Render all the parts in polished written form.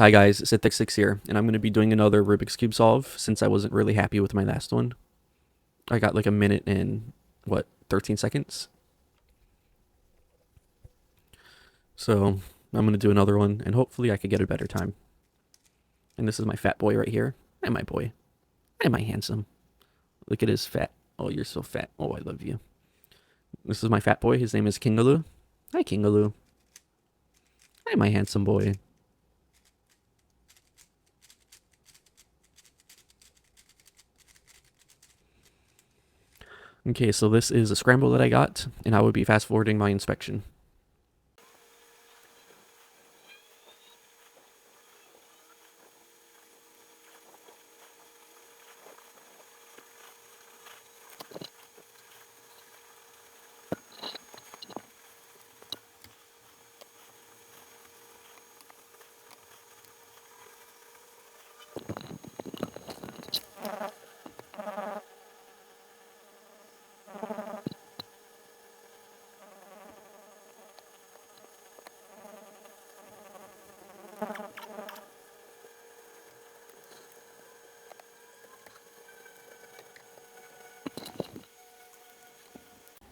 Hi guys, Sithic6 here, and I'm going to be doing another Rubik's Cube solve since I wasn't really happy with my last one. I got like a minute and, 13 seconds? So, I'm going to do another one, and hopefully I could get a better time. And this is my fat boy right here. Hi, my boy. Hi, my handsome. Look at his fat. Oh, you're so fat. Oh, I love you. This is my fat boy. His name is Kingaloo. Hi, Kingaloo. Hi, my handsome boy. Okay, so this is a scramble that I got, and I would be fast forwarding my inspection.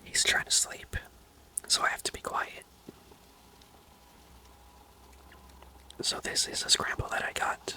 He's trying to sleep, so I have to be quiet. So this is a scramble that I got.